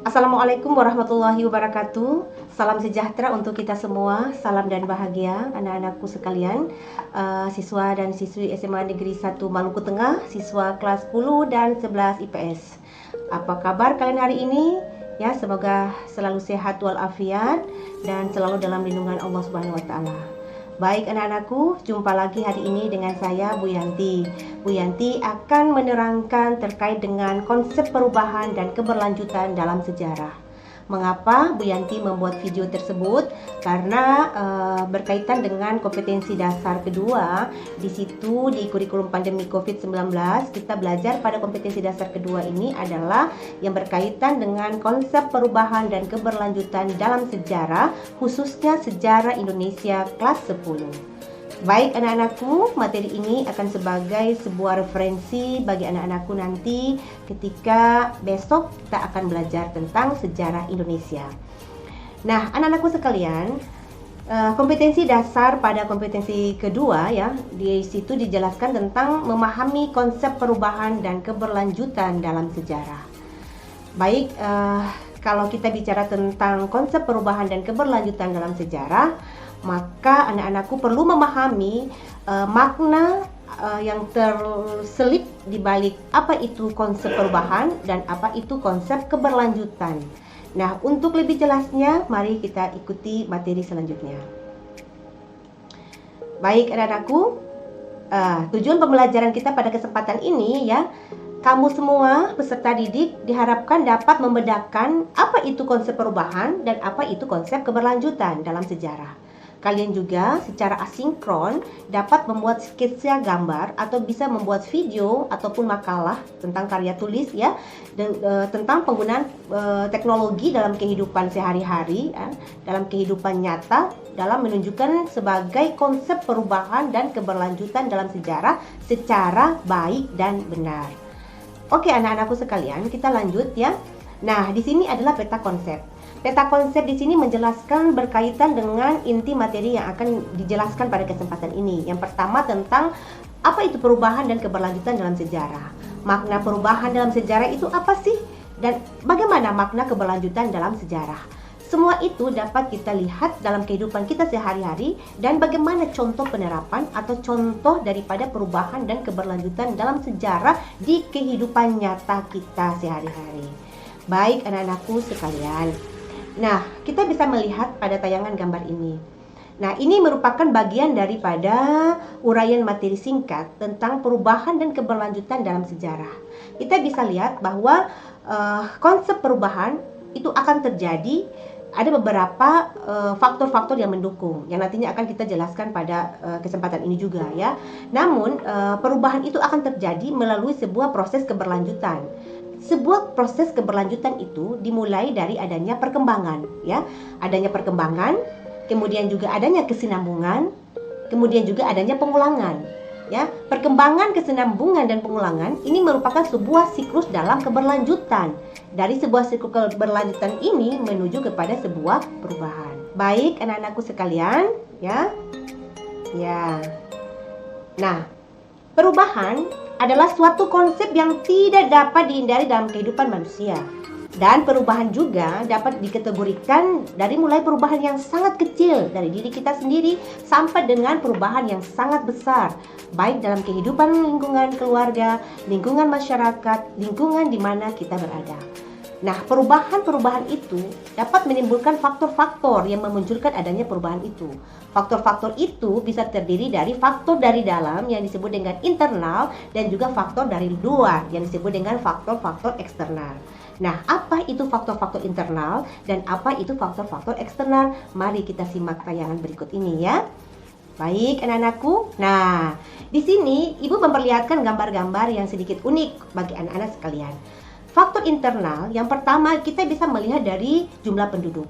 Assalamualaikum warahmatullahi wabarakatuh. Salam sejahtera untuk kita semua. Salam dan bahagia anak-anakku sekalian, siswa dan siswi SMA Negeri 1 Maluku Tengah, siswa kelas 10 dan 11 IPS. Apa kabar kalian hari ini? Ya, semoga selalu sehat walafiat dan selalu dalam lindungan Allah Subhanahu wa taala. Baik anak-anakku, jumpa lagi hari ini dengan saya Bu Yanti. Bu Yanti akan menerangkan terkait dengan konsep perubahan dan keberlanjutan dalam sejarah. Mengapa Bu Yanti membuat video tersebut? Karena berkaitan dengan kompetensi dasar kedua. Di situ di kurikulum pandemi COVID-19 kita belajar pada kompetensi dasar kedua ini adalah yang berkaitan dengan konsep perubahan dan keberlanjutan dalam sejarah, khususnya sejarah Indonesia kelas 10. Baik anak-anakku, materi ini akan sebagai sebuah referensi bagi anak-anakku nanti ketika besok kita akan belajar tentang sejarah Indonesia. Nah, anak-anakku sekalian, kompetensi dasar pada kompetensi kedua ya, di situ dijelaskan tentang memahami konsep perubahan dan keberlanjutan dalam sejarah. Baik, kalau kita bicara tentang konsep perubahan dan keberlanjutan dalam sejarah, maka anak-anakku perlu memahami makna yang terselip di balik apa itu konsep perubahan dan apa itu konsep keberlanjutan. Nah, untuk lebih jelasnya, mari kita ikuti materi selanjutnya. Baik anak-anakku, tujuan pembelajaran kita pada kesempatan ini ya, kamu semua peserta didik diharapkan dapat membedakan apa itu konsep perubahan dan apa itu konsep keberlanjutan dalam sejarah. Kalian juga secara asinkron dapat membuat sketsa gambar atau bisa membuat video ataupun makalah tentang karya tulis ya, dan tentang penggunaan teknologi dalam kehidupan sehari-hari ya, dalam kehidupan nyata dalam menunjukkan sebagai konsep perubahan dan keberlanjutan dalam sejarah secara baik dan benar. Oke anak-anakku sekalian, kita lanjut ya. Nah, di sini adalah peta konsep. Peta konsep di sini menjelaskan berkaitan dengan inti materi yang akan dijelaskan pada kesempatan ini. Yang pertama tentang apa itu perubahan dan keberlanjutan dalam sejarah. Makna perubahan dalam sejarah itu apa sih? Dan bagaimana makna keberlanjutan dalam sejarah? Semua itu dapat kita lihat dalam kehidupan kita sehari-hari dan bagaimana contoh penerapan atau contoh daripada perubahan dan keberlanjutan dalam sejarah di kehidupan nyata kita sehari-hari. Baik anak-anakku sekalian. Nah, kita bisa melihat pada tayangan gambar ini. Nah, ini merupakan bagian daripada uraian materi singkat tentang perubahan dan keberlanjutan dalam sejarah. Kita bisa lihat bahwa konsep perubahan itu akan terjadi, ada beberapa faktor-faktor yang mendukung yang nantinya akan kita jelaskan pada kesempatan ini juga ya. Namun perubahan itu akan terjadi melalui sebuah proses keberlanjutan. Sebuah proses keberlanjutan itu dimulai dari adanya perkembangan ya, adanya perkembangan, kemudian juga adanya kesinambungan, kemudian juga adanya pengulangan ya. Perkembangan, kesinambungan dan pengulangan ini merupakan sebuah siklus dalam keberlanjutan. Dari sebuah siklus keberlanjutan ini menuju kepada sebuah perubahan. Baik anak-anakku sekalian ya. Ya. Nah, perubahan adalah suatu konsep yang tidak dapat dihindari dalam kehidupan manusia. Dan perubahan juga dapat dikategorikan dari mulai perubahan yang sangat kecil dari diri kita sendiri sampai dengan perubahan yang sangat besar, baik dalam kehidupan lingkungan keluarga, lingkungan masyarakat, lingkungan di mana kita berada. Nah, perubahan-perubahan itu dapat menimbulkan faktor-faktor yang memunculkan adanya perubahan itu. Faktor-faktor itu bisa terdiri dari faktor dari dalam yang disebut dengan internal dan juga faktor dari luar yang disebut dengan faktor-faktor eksternal. Nah, apa itu faktor-faktor internal dan apa itu faktor-faktor eksternal? Mari kita simak tayangan berikut ini ya. Baik anak-anakku. Nah, di sini Ibu memperlihatkan gambar-gambar yang sedikit unik bagi anak-anak sekalian. Faktor internal yang pertama kita bisa melihat dari jumlah penduduk.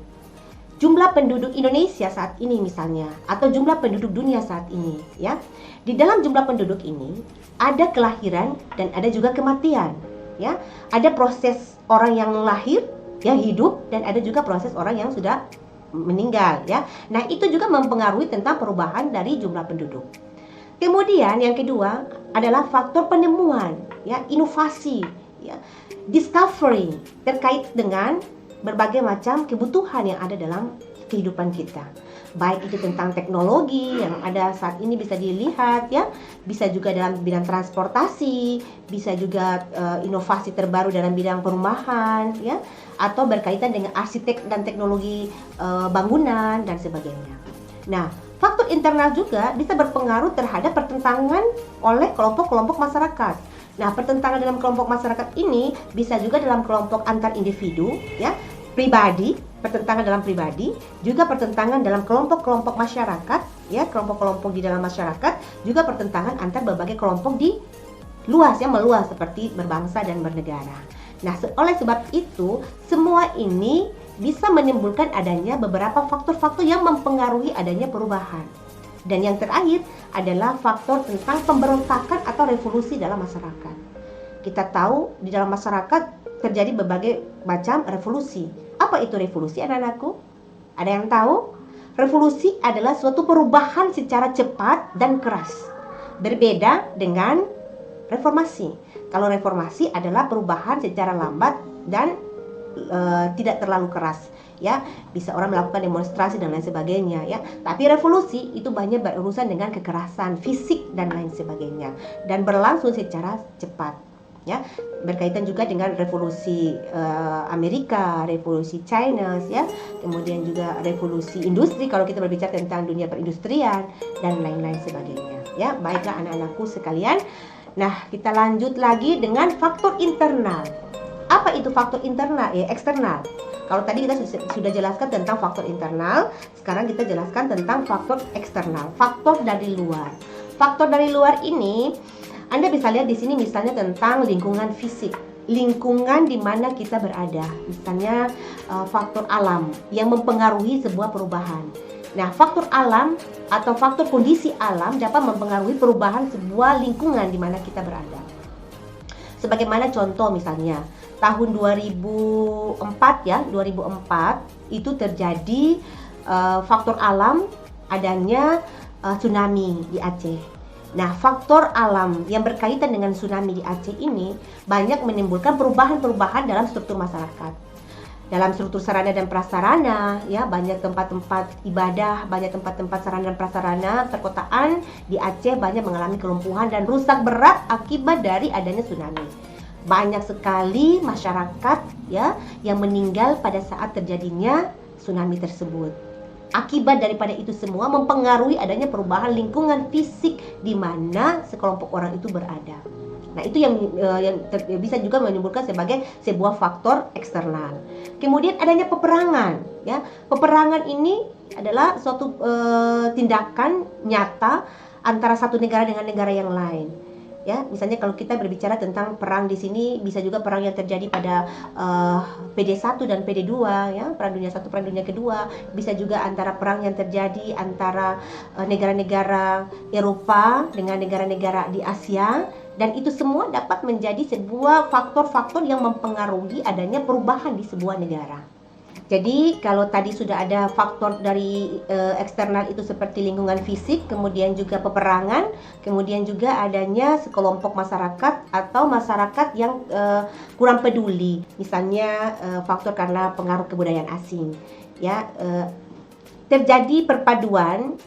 Jumlah penduduk Indonesia saat ini misalnya, atau jumlah penduduk dunia saat ini ya. Di dalam jumlah penduduk ini ada kelahiran dan ada juga kematian ya. Ada proses orang yang lahir, yang hidup, dan ada juga proses orang yang sudah meninggal ya. Nah, itu juga mempengaruhi tentang perubahan dari jumlah penduduk. Kemudian yang kedua adalah faktor penemuan ya, inovasi ya, discovery terkait dengan berbagai macam kebutuhan yang ada dalam kehidupan kita. Baik itu tentang teknologi yang ada saat ini bisa dilihat ya, bisa juga dalam bidang transportasi, bisa juga inovasi terbaru dalam bidang perumahan ya, atau berkaitan dengan arsitek dan teknologi bangunan dan sebagainya. Nah, faktor internal juga bisa berpengaruh terhadap pertentangan oleh kelompok-kelompok masyarakat. Nah, pertentangan dalam kelompok masyarakat ini bisa juga dalam kelompok antar individu ya, pribadi, pertentangan dalam pribadi, juga pertentangan dalam kelompok-kelompok masyarakat, ya, kelompok-kelompok di dalam masyarakat, juga pertentangan antar berbagai kelompok di luas, ya, meluas seperti berbangsa dan bernegara. Nah, oleh sebab itu, semua ini bisa menimbulkan adanya beberapa faktor-faktor yang mempengaruhi adanya perubahan. Dan yang terakhir adalah faktor tentang pemberontakan atau revolusi dalam masyarakat. Kita tahu di dalam masyarakat terjadi berbagai macam revolusi. Apa itu revolusi, anak-anakku? Ada yang tahu? Revolusi adalah suatu perubahan secara cepat dan keras. Berbeda dengan reformasi. Kalau reformasi adalah perubahan secara lambat dan tidak terlalu keras. Ya, bisa orang melakukan demonstrasi dan lain sebagainya ya. Tapi revolusi itu banyak berurusan dengan kekerasan fisik dan lain sebagainya dan berlangsung secara cepat. Ya, berkaitan juga dengan revolusi Amerika, revolusi China, ya, kemudian juga revolusi industri kalau kita berbicara tentang dunia perindustrian dan lain-lain sebagainya. Ya, baiklah anak-anakku sekalian. Nah, kita lanjut lagi dengan faktor internal. Apa itu faktor internal? Eksternal. Kalau tadi kita sudah jelaskan tentang faktor internal, sekarang kita jelaskan tentang faktor eksternal, faktor dari luar. Faktor dari luar ini Anda bisa lihat di sini misalnya tentang lingkungan fisik, lingkungan di mana kita berada, misalnya faktor alam yang mempengaruhi sebuah perubahan. Nah, faktor alam atau faktor kondisi alam dapat mempengaruhi perubahan sebuah lingkungan di mana kita berada. Sebagaimana contoh misalnya tahun 2004 ya, 2004 itu terjadi faktor alam adanya tsunami di Aceh. Nah, faktor alam yang berkaitan dengan tsunami di Aceh ini banyak menimbulkan perubahan-perubahan dalam struktur masyarakat. Dalam struktur sarana dan prasarana, ya, banyak tempat-tempat ibadah, banyak tempat-tempat sarana dan prasarana perkotaan di Aceh banyak mengalami kelumpuhan dan rusak berat akibat dari adanya tsunami. Banyak sekali masyarakat ya yang meninggal pada saat terjadinya tsunami tersebut. Akibat daripada itu semua mempengaruhi adanya perubahan lingkungan fisik di mana sekelompok orang itu berada. Nah, itu yang bisa juga menimbulkan sebagai sebuah faktor eksternal. Kemudian adanya peperangan, ya. Peperangan ini adalah suatu tindakan nyata antara satu negara dengan negara yang lain. Ya, misalnya kalau kita berbicara tentang perang di sini, bisa juga perang yang terjadi pada PD1 dan PD2, ya, Perang Dunia I, Perang Dunia Kedua. Bisa juga antara perang yang terjadi antara negara-negara Eropa dengan negara-negara di Asia. Dan itu semua dapat menjadi sebuah faktor-faktor yang mempengaruhi adanya perubahan di sebuah negara. Jadi kalau tadi sudah ada faktor dari eksternal itu seperti lingkungan fisik, kemudian juga peperangan, kemudian juga adanya sekelompok masyarakat atau masyarakat yang kurang peduli, misalnya faktor karena pengaruh kebudayaan asing, ya, terjadi perpaduan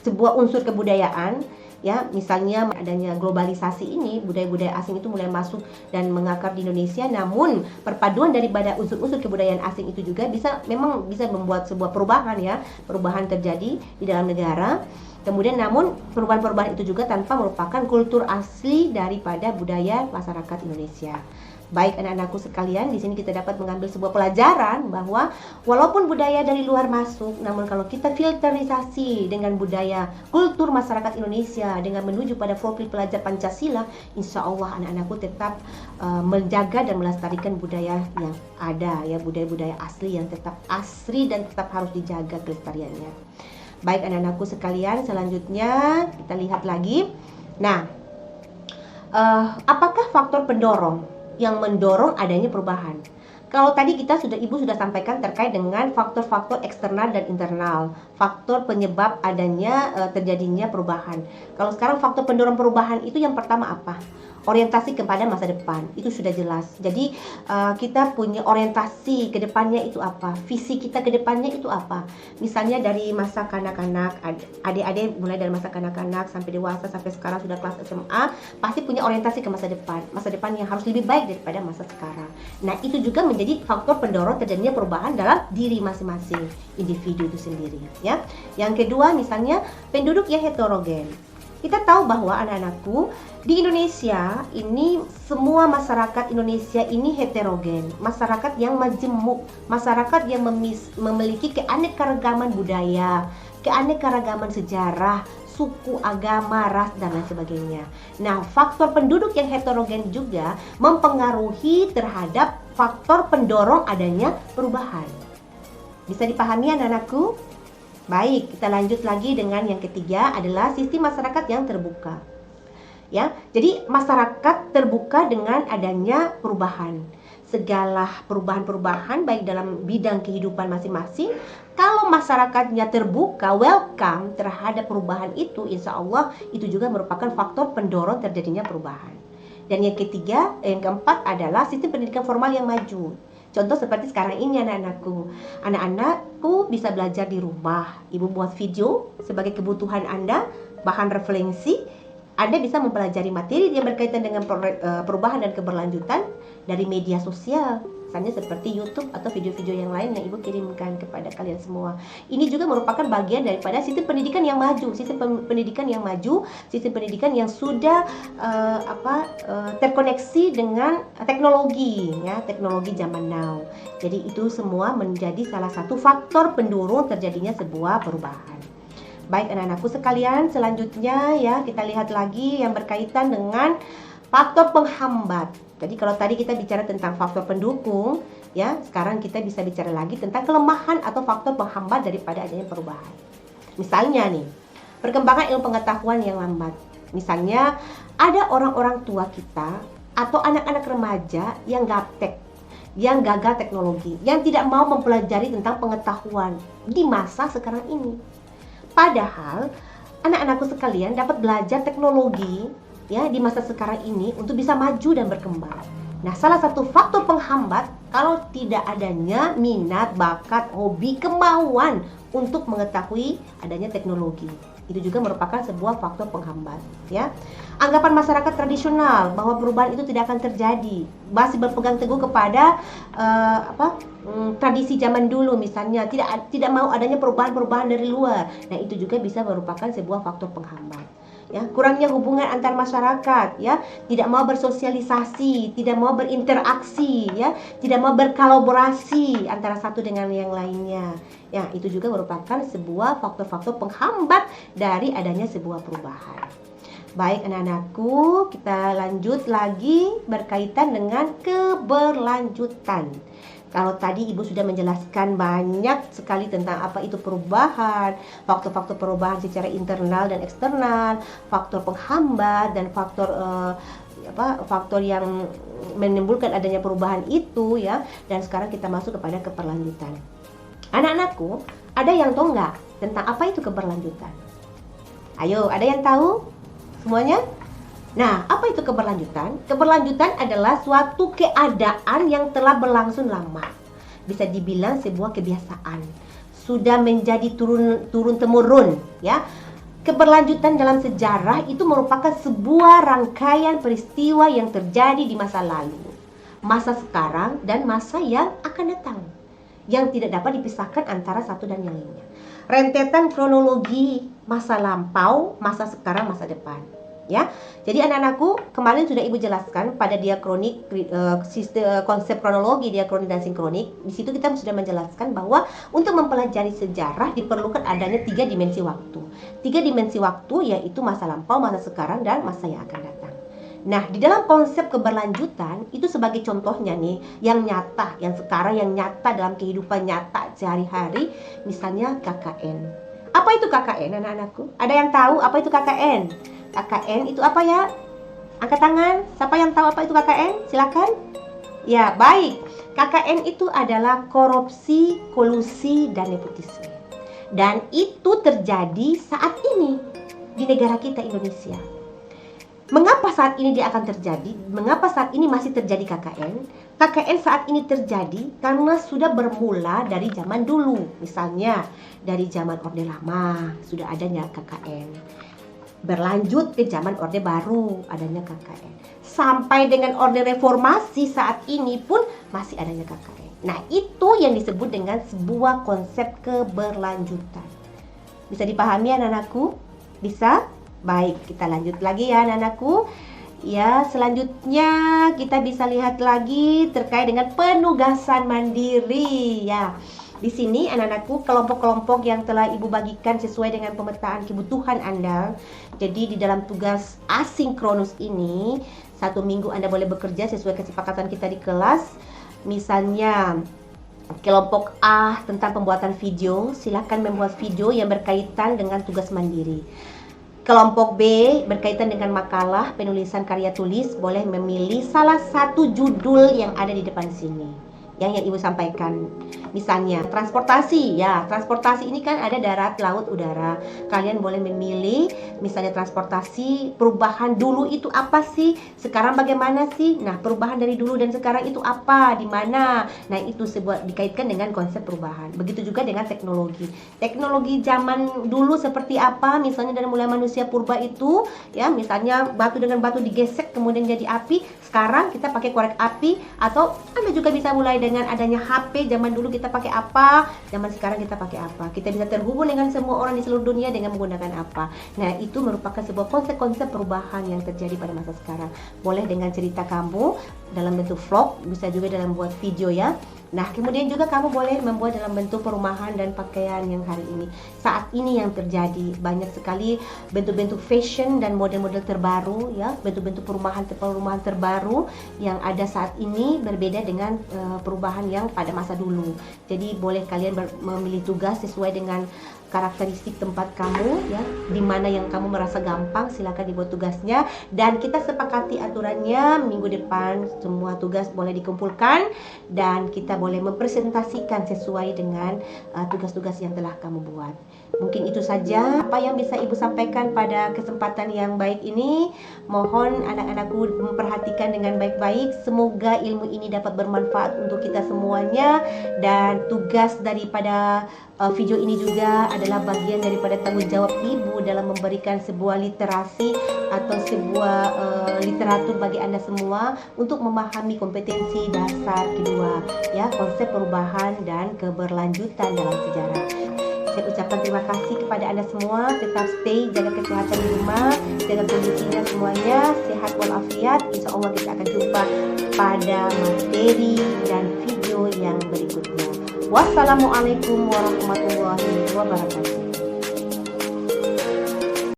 sebuah unsur kebudayaan. Ya, misalnya adanya globalisasi ini, budaya-budaya asing itu mulai masuk dan mengakar di Indonesia. Namun perpaduan daripada unsur-unsur kebudayaan asing itu juga memang bisa membuat sebuah perubahan, ya, perubahan terjadi di dalam negara. Kemudian namun perubahan-perubahan itu juga tanpa merupakan kultur asli daripada budaya masyarakat Indonesia. Baik anak-anakku sekalian, di sini kita dapat mengambil sebuah pelajaran bahwa walaupun budaya dari luar masuk, namun kalau kita filterisasi dengan budaya kultur masyarakat Indonesia dengan menuju pada profil pelajar Pancasila, insya Allah anak-anakku tetap menjaga dan melestarikan budaya yang ada, ya, budaya-budaya asli yang tetap asri dan tetap harus dijaga kelestariannya. Baik anak-anakku sekalian, selanjutnya kita lihat lagi. Nah, apakah faktor pendorong yang mendorong adanya perubahan? Kalau tadi Ibu sudah sampaikan terkait dengan faktor-faktor eksternal dan internal, faktor penyebab adanya terjadinya perubahan. Kalau sekarang faktor pendorong perubahan itu yang pertama apa? orientasi kepada masa depan, itu sudah jelas. Jadi kita punya orientasi ke depannya itu apa, visi kita ke depannya itu apa. Misalnya dari masa kanak-kanak, adik-adik mulai dari masa kanak-kanak sampai dewasa, sampai sekarang sudah kelas SMA, pasti punya orientasi ke masa depan yang harus lebih baik daripada masa sekarang. Nah, itu juga menjadi faktor pendorong terjadinya perubahan dalam diri masing-masing individu itu sendiri, ya. Yang kedua, misalnya penduduk yang heterogen. Kita tahu bahwa anak-anakku di Indonesia ini, semua masyarakat Indonesia ini heterogen, masyarakat yang majemuk, masyarakat yang memiliki keanekaragaman budaya, keanekaragaman sejarah, suku, agama, ras, dan lain sebagainya. Nah, faktor penduduk yang heterogen juga mempengaruhi terhadap faktor pendorong adanya perubahan. Bisa dipahami anak-anakku? Baik, kita lanjut lagi dengan yang ketiga adalah sistem masyarakat yang terbuka. Ya, jadi masyarakat terbuka dengan adanya perubahan. Segala perubahan-perubahan baik dalam bidang kehidupan masing-masing, kalau masyarakatnya terbuka, welcome terhadap perubahan itu, insya Allah itu juga merupakan faktor pendorong terjadinya perubahan. Dan yang ketiga, yang keempat adalah sistem pendidikan formal yang maju. Contoh seperti sekarang ini anak-anakku bisa belajar di rumah. Ibu buat video sebagai kebutuhan Anda, bahan referensi. Anda bisa mempelajari materi yang berkaitan dengan perubahan dan keberlanjutan dari media sosial, misalnya seperti YouTube atau video-video yang lain yang Ibu kirimkan kepada kalian semua. Ini juga merupakan bagian daripada sistem pendidikan yang maju, sistem pendidikan yang sudah terkoneksi dengan teknologi, ya, teknologi zaman now. Jadi itu semua menjadi salah satu faktor pendorong terjadinya sebuah perubahan. Baik anak-anakku sekalian, selanjutnya ya kita lihat lagi yang berkaitan dengan faktor penghambat. Jadi kalau tadi kita bicara tentang faktor pendukung, ya, sekarang kita bisa bicara lagi tentang kelemahan atau faktor penghambat daripada adanya perubahan. Misalnya nih, perkembangan ilmu pengetahuan yang lambat. Misalnya ada orang-orang tua kita atau anak-anak remaja yang gaptek, yang gagal teknologi, yang tidak mau mempelajari tentang pengetahuan di masa sekarang ini. Padahal anak-anakku sekalian dapat belajar teknologi, ya, di masa sekarang ini untuk bisa maju dan berkembang. Nah, salah satu faktor penghambat kalau tidak adanya minat, bakat, hobi, kemauan untuk mengetahui adanya teknologi. Itu juga merupakan sebuah faktor penghambat, ya. Anggapan masyarakat tradisional bahwa perubahan itu tidak akan terjadi, masih berpegang teguh kepada tradisi zaman dulu, misalnya tidak mau adanya perubahan-perubahan dari luar. Nah, itu juga bisa merupakan sebuah faktor penghambat. Ya, kurangnya hubungan antar masyarakat, ya, tidak mau bersosialisasi, tidak mau berinteraksi, ya, tidak mau berkolaborasi antara satu dengan yang lainnya. Ya, itu juga merupakan sebuah faktor-faktor penghambat dari adanya sebuah perubahan. Baik anak-anakku, kita lanjut lagi berkaitan dengan keberlanjutan. Kalau tadi Ibu sudah menjelaskan banyak sekali tentang apa itu perubahan, faktor-faktor perubahan secara internal dan eksternal, faktor penghambat dan faktor yang menimbulkan adanya perubahan itu, ya. Dan sekarang kita masuk kepada keberlanjutan. Anak-anakku, ada yang tahu nggak tentang apa itu keberlanjutan? Ayo, ada yang tahu? Semuanya? Nah, apa itu keberlanjutan? Keberlanjutan adalah suatu keadaan yang telah berlangsung lama. Bisa dibilang sebuah kebiasaan. Sudah menjadi turun-temurun, ya. Keberlanjutan dalam sejarah itu merupakan sebuah rangkaian peristiwa yang terjadi di masa lalu, masa sekarang, dan masa yang akan datang, yang tidak dapat dipisahkan antara satu dan yang lainnya. Rentetan kronologi masa lampau, masa sekarang, masa depan. Ya, jadi anak-anakku, kemarin sudah Ibu jelaskan pada diakronik, konsep kronologi, diakronik dan sinkronik. Di situ kita sudah menjelaskan bahwa untuk mempelajari sejarah diperlukan adanya 3 dimensi waktu. 3 dimensi waktu yaitu masa lampau, masa sekarang, dan masa yang akan datang. Nah, di dalam konsep keberlanjutan itu sebagai contohnya nih, yang nyata, yang sekarang, yang nyata dalam kehidupan nyata sehari-hari, misalnya KKN. Apa itu KKN anak-anakku? Ada yang tahu apa itu KKN? KKN itu apa ya? Angkat tangan. Siapa yang tahu apa itu KKN? Silakan. Ya, baik. KKN itu adalah korupsi, kolusi, dan nepotisme. Dan itu terjadi saat ini di negara kita Indonesia. Mengapa saat ini dia akan terjadi? Mengapa saat ini masih terjadi KKN? KKN saat ini terjadi karena sudah bermula dari zaman dulu. Misalnya dari zaman Orde Lama sudah adanya KKN. Berlanjut ke zaman Orde Baru adanya KKN. Sampai dengan Orde Reformasi saat ini pun masih adanya KKN. Nah, itu yang disebut dengan sebuah konsep keberlanjutan. Bisa dipahami anak-anakku? Bisa? Baik, kita lanjut lagi ya anak-anakku. Ya, selanjutnya kita bisa lihat lagi terkait dengan penugasan mandiri ya. Di sini anak-anakku, kelompok-kelompok yang telah Ibu bagikan sesuai dengan pemetaan kebutuhan Anda. Jadi di dalam tugas asinkronus ini, 1 minggu Anda boleh bekerja sesuai kesepakatan kita di kelas. Misalnya kelompok A tentang pembuatan video, silakan membuat video yang berkaitan dengan tugas mandiri. Kelompok B berkaitan dengan makalah, penulisan karya tulis, boleh memilih salah satu judul yang ada di depan sini yang Ibu sampaikan. Misalnya transportasi, ya transportasi ini kan ada darat, laut, udara. Kalian boleh memilih misalnya transportasi, perubahan dulu itu apa sih, sekarang bagaimana sih. Nah, perubahan dari dulu dan sekarang itu apa, di mana. Nah, itu sebuah dikaitkan dengan konsep perubahan. Begitu juga dengan teknologi. Teknologi zaman dulu seperti apa, misalnya dari mulai manusia purba itu ya, misalnya batu dengan batu digesek kemudian jadi api. Sekarang kita pakai korek api, atau Anda juga bisa mulai dengan adanya HP. Zaman dulu kita pakai apa, zaman sekarang kita pakai apa. Kita bisa terhubung dengan semua orang di seluruh dunia dengan menggunakan apa. Nah, itu merupakan sebuah konsep-konsep perubahan yang terjadi pada masa sekarang. Boleh dengan cerita kamu dalam bentuk vlog, bisa juga dalam buat video ya. Nah, kemudian juga kamu boleh membuat dalam bentuk perumahan dan pakaian yang hari ini. Saat ini yang terjadi banyak sekali bentuk-bentuk fashion dan model-model terbaru ya, bentuk-bentuk perumahan terbaru yang ada saat ini berbeda dengan perubahan yang pada masa dulu. Jadi boleh kalian memilih tugas sesuai dengan karakteristik tempat kamu ya, di mana yang kamu merasa gampang silakan dibuat tugasnya, dan kita sepakati aturannya minggu depan semua tugas boleh dikumpulkan dan kita boleh mempresentasikan sesuai dengan tugas-tugas yang telah kamu buat. Mungkin itu saja apa yang bisa Ibu sampaikan pada kesempatan yang baik ini. Mohon anak-anakku memperhatikan dengan baik-baik. Semoga ilmu ini dapat bermanfaat untuk kita semuanya, dan tugas daripada video ini juga adalah bagian daripada tanggung jawab Ibu dalam memberikan sebuah literasi atau sebuah literatur bagi Anda semua untuk memahami kompetensi dasar kedua ya, konsep perubahan dan keberlanjutan dalam sejarah. Saya ucapkan terima kasih kepada Anda semua. Tetap stay, jaga kesehatan di rumah, jaga kondisinya semuanya sehat walafiat. Insya Allah kita akan jumpa pada materi dan video yang berikutnya. Wassalamualaikum warahmatullahi wabarakatuh.